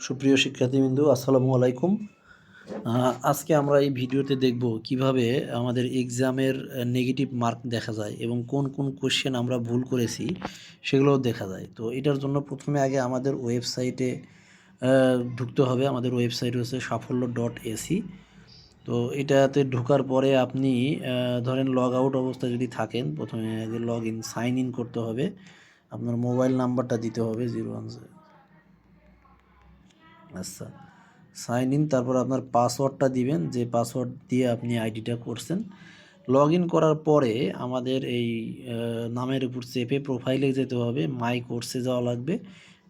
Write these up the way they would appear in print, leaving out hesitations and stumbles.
সুপ্রিয় শিক্ষার্থীবৃন্দু, আসসালামু আলাইকুম। আজকে আমরা এই ভিডিওতে দেখব কিভাবে আমাদের এক্সামের নেগেটিভ মার্ক দেখা যায় এবং কোন কোন কোশ্চেন আমরা ভুল করেছি সেগুলোও দেখা যায়। তো এটার জন্য প্রথমে আগে আমাদের ওয়েবসাইটে ঢুকতে হবে। আমাদের ওয়েবসাইট হচ্ছে সাফল্য.এসি। তো এটাতে ঢোকার পরে আপনি ধরেন লগ আউট অবস্থায় যদি থাকেন, প্রথমে আগে লগ ইন সাইন ইন করতে হবে। আপনার মোবাইল নাম্বারটা দিতে হবে 010। আচ্ছা, সাইন ইন, তারপর আপনার পাসওয়ার্ডটা দিবেন, যে পাসওয়ার্ড দিয়ে আপনি আইডিটা করছেন। লগ ইন করার পরে আমাদের এই নামের উপর চেপে প্রোফাইলে যেতে হবে, মাই কোর্সে যাওয়া লাগবে।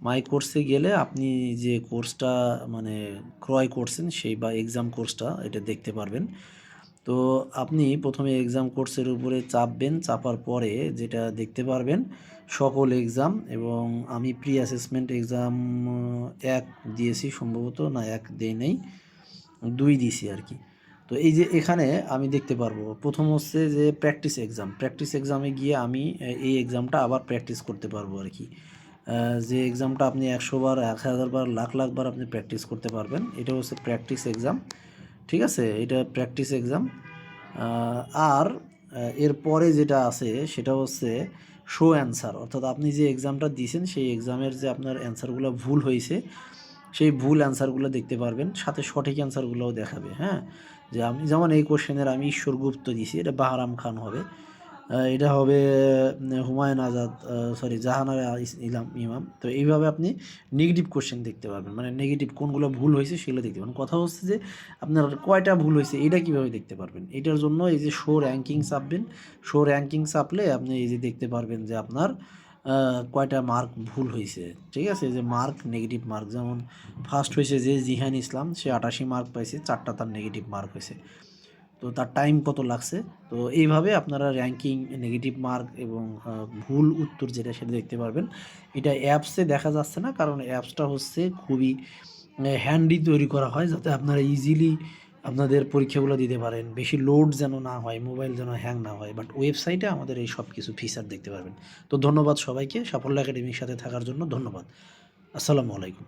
মাই কোর্সে গেলে আপনি যে কোর্সটা মানে ক্রয় করছেন সেই বা এক্সাম কোর্সটা এটা দেখতে পারবেন। তো আপনি প্রথমে এক্সাম কোর্সের উপরে চাপবেন, চাপার পরে যেটা দেখতে পারবেন সকল এক্সাম, এবং আমি প্রি অ্যাসেসমেন্ট এক্সাম 1 দিয়েছি সম্ভবত, না 1 দেই নাই, 2 দিয়েছি আর কি। তো এই যে এখানে আমি দেখতে পারবো প্রথম হচ্ছে যে প্র্যাকটিস এক্সাম। প্র্যাকটিস এক্সামে গিয়ে আমি এই এক্সামটা আবার প্র্যাকটিস করতে পারবো আর কি। যে এক্সামটা আপনি 100 বার, 1000 বার, লাখ লাখ বার আপনি প্র্যাকটিস করতে পারবেন, এটা হচ্ছে প্র্যাকটিস এক্সাম। ঠিক আছে, এটা প্র্যাকটিস এক্সাম। আর এরপরে যেটা আছে সেটা হচ্ছে শো অ্যান্সার, অর্থাৎ আপনি যে এক্সামটা দিয়েছেন সেই এক্সামের যে আপনার অ্যান্সারগুলো ভুল হয়েছে সেই ভুল অ্যান্সারগুলো দেখতে পারবেন, সাথে সঠিক অ্যান্সারগুলোও দেখাবে। হ্যাঁ, যে আমি যেমন এই কোশ্চেনের আমি ঈশ্বর গুপ্ত দিয়েছি, এটা বাহারাম খান হবে। এটা হবে হুমায়ুন আজাদ, সরি জাহানারা ইমাম। তো এইভাবে আপনি নেগেটিভ কোশ্চেন দেখতে পারবেন, মানে নেগেটিভ কোনগুলো ভুল হয়েছে সেগুলো দেখতে পারবেন। কথা হচ্ছে যে আপনার কয়টা ভুল হয়েছে এটা কীভাবে দেখতে পারবেন। এটার জন্য এই যে শো র্যাঙ্কিং চাপবেন। শো র্যাঙ্কিং চাপলে আপনি এই যে দেখতে পারবেন যে আপনার কয়টা মার্ক ভুল হয়েছে। ঠিক আছে, এই যে মার্ক, নেগেটিভ মার্ক, যেমন ফার্স্ট হয়েছে যে জিহান ইসলাম, সে 88 মার্ক পাইছে, 4টা তার নেগেটিভ মার্ক হয়েছে। তো তার টাইম কত লাগছে। তো এইভাবে আপনারা র্যাঙ্কিং, নেগেটিভ মার্ক এবং ভুল উত্তর যেটা সেটা দেখতে পারবেন। এটা অ্যাপসে দেখা যাচ্ছে না, কারণ অ্যাপসটা হচ্ছে খুবই হ্যান্ডি তৈরি করা হয় যাতে আপনারা ইজিলি আপনাদের পরীক্ষাগুলো দিতে পারেন, বেশি লোড যেন না হয়, মোবাইল যেন হ্যাং না হয়। বাট ওয়েবসাইটে আমাদের এই সব কিছু ফিচার দেখতে পারবেন। তো ধন্যবাদ সবাইকে, সাফল্য একাডেমির সাথে থাকার জন্য ধন্যবাদ। আসসালামু আলাইকুম।